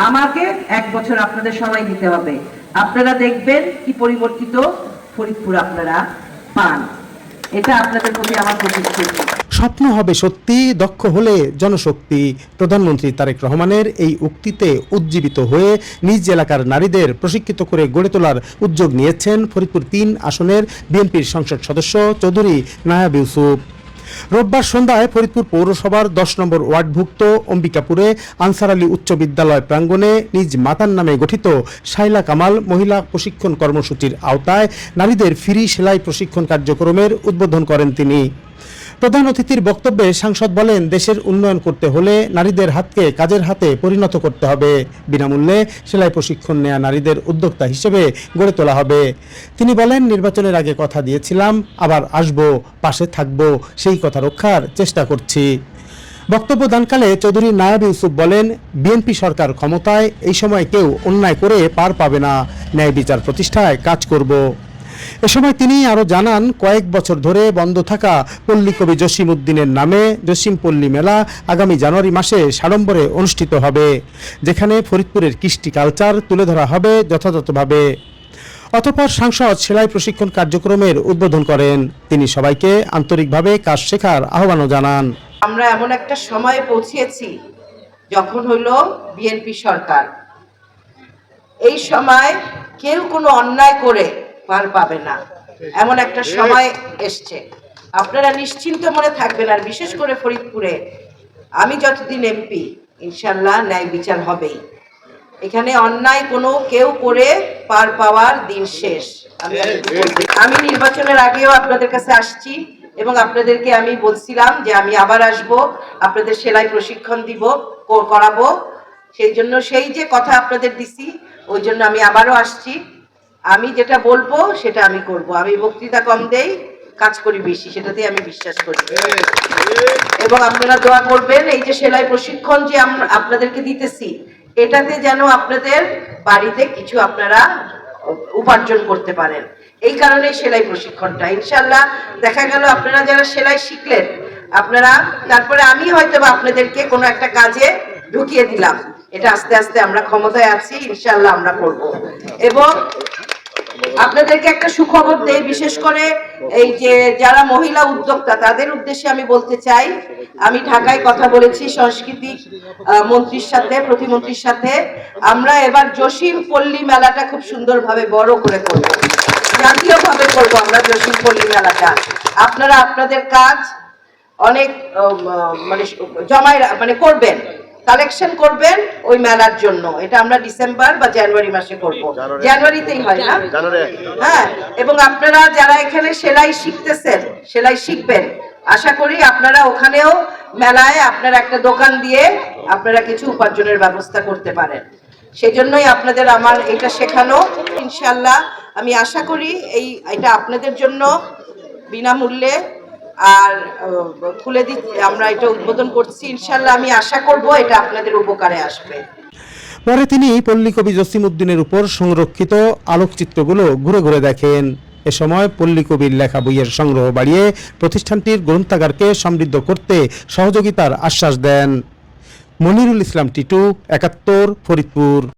আমাকে 1 বছর আপনাদের সময় দিতে হবে, আপনারা দেখবেন কি পরিবর্তিত ফরিদপুর আপনারা পান। এটা আপনাদের প্রতি আমার প্রতিশ্রুতি। স্বপ্ন হবে সত্যি, দক্ষ হলে জনশক্তি। প্রধানমন্ত্রী তারেক রহমানের এই উক্তিতে উজ্জীবিত হয়ে নিজ এলাকার নারীদের প্রশিক্ষিত করে গড়ে তোলার উদ্যোগ নিয়েছেন ফরিদপুর 3 আসনের বিএনপির সংসদ সদস্য চৌধুরী নায়াব ইউসুফ। রোববার সন্ধ্যায় ফরিদপুর পৌরসভার 10 নম্বর ওয়ার্ডভুক্ত অম্বিকাপুরে আনসার আলী উচ্চ বিদ্যালয় প্রাঙ্গণে নিজ মাতার নামে গঠিত শাইলা কামাল মহিলা প্রশিক্ষণ কর্মসূচির আওতায় নারীদের ফ্রি সেলাই প্রশিক্ষণ কার্যক্রমের উদ্বোধন করেন তিনি। প্রধান অতিথির বক্তব্যে সাংসদ বলেন, দেশের উন্নয়ন করতে হলে নারীদের হাতকে কাজের হাতে পরিণত করতে হবে। বিনামূল্যে সেলাই প্রশিক্ষণ নেয়া নারীদের উদ্যোক্তা হিসেবে গড়ে তোলা হবে। তিনি বলেন, নির্বাচনের আগে কথা দিয়েছিলাম, আবার আসব, পাশে থাকব, সেই কথা রক্ষার চেষ্টা করছি। বক্তব্য দানকালে চৌধুরী নায়াব ইউসুফ বলেন, বিএনপি সরকার ক্ষমতায়, এই সময় কেউ অন্যায় করে পার পাবে না, ন্যায় বিচার প্রতিষ্ঠায় কাজ করব। এ সময় তিনি আরও জানান, কয়েক বছর ধরে বন্ধ থাকা পল্লীকবি জসিম উদ্দিনের নামে জসিম পল্লী মেলা আগামী জানুয়ারি মাসে সাড়ম্বরে অনুষ্ঠিত হবে, যেখানে ফরিদপুরের কৃষ্টি কালচার তুলে ধরা হবে যথাযথভাবে। অতঃপর সাংসদ সেলাই প্রশিক্ষণ কার্যক্রমের উদ্বোধন করেন। তিনি সবাইকে আন্তরিকভাবে কাজ শেখার আহ্বানও জানান। আমরা এমন একটা সময়ে পৌঁছেছি যখন হলো বিএনপি সরকার, এই সময় কেউ কোনো অন্যায় করে পার পাবে না, এমন একটা সময় এসছে। আপনারা নিশ্চিন্ত মনে থাকবেন। আর বিশেষ করে ফরিদপুরে আমি যতদিন এমপি, ইনশাল্লাহ ন্যায় বিচার হবেই। এখানে অন্যায় কোনো কেউ করে পার পাওয়ার দিন শেষ। আমি নির্বাচনের আগেও আপনাদের কাছে আসছি এবং আপনাদেরকে আমি বলছিলাম যে আমি আবার আসব, আপনাদের সেলাই প্রশিক্ষণ দিব, করাবো। সেই জন্য সেই যে কথা আপনাদের দিছি, ওই জন্য আমি আবারও আসছি। আমি যেটা বলবো সেটা আমি করব। আমি বক্তৃতা কম দেই, কাজ করি বেশি, সেটাতে আমি বিশ্বাস করি। এবং আপনারা দোয়া করবেন, এই যে সেলাই প্রশিক্ষণ যে আপনাদেরকে দিতেছি, এটাতে যেন আপনাদের বাড়িতে কিছু আপনারা উপার্জন করতে পারেন। এই কারণে সেলাই প্রশিক্ষণটা ইনশাল্লাহ দেখা গেল আপনারা যারা সেলাই শিখলেন, আপনারা তারপরে আমি হয়তো আপনাদেরকে কোনো একটা কাজে ঢুকিয়ে দিলাম। এটা আস্তে আস্তে আমরা ক্ষমতায় আছি, ইনশাল্লাহ আমরা করব। এবং আপনাদেরকে একটা সুখবর দেই, বিশেষ করে এই যে যারা মহিলা উদ্যোক্তা তাদের উদ্দেশ্যে আমি বলতে চাই, আমি ঢাকায় কথা বলেছি সংস্কৃতি মন্ত্রীর সাথে, প্রতিমন্ত্রীর সাথে। আমরা এবার জসিম পল্লী মেলাটা খুব সুন্দরভাবে বড় করে করব, জাতীয়ভাবে করব আমরা জসিম পল্লী মেলাটা। আপনারা আপনাদের কাজ অনেক জমায় করবেন, কালেকশন করবেন ওই মেলার জন্য। এটা আমরা ডিসেম্বর বা জানুয়ারি মাসে করব, জানুয়ারিতেই হয় না? হ্যাঁ। এবং আপনারা যারা এখানে সেলাই শিখতেছেন, সেলাই শিখবেন, আশা করি আপনারা ওখানেও মেলায় আপনারা একটা দোকান দিয়ে আপনারা কিছু উপার্জনের ব্যবস্থা করতে পারেন। সেই জন্যই আপনাদের আমার এটা শেখানো। ইনশাল্লাহ আমি আশা করি এটা আপনাদের জন্য বিনামূল্যে আর খুলে দিচ্ছি, আমরা এটা উদ্বোধন করছি। ইনশাল্লাহ আমি আশা করব এটা আপনাদের উপকারে আসবে। পরে তিনি পল্লীকবি জসিম উদ্দিনের উপর সংরক্ষিত আলোকচিত্রগুলো ঘুরে ঘুরে দেখেন। এ সময় পল্লীকবির লেখা বইয়ের সংগ্রহ বাড়িয়ে প্রতিষ্ঠানটির গ্রন্থাগারকে সমৃদ্ধ করতে সহযোগিতার আশ্বাস দেন। মনিরুল ইসলাম টিটু, ৭১, ফরিদপুর।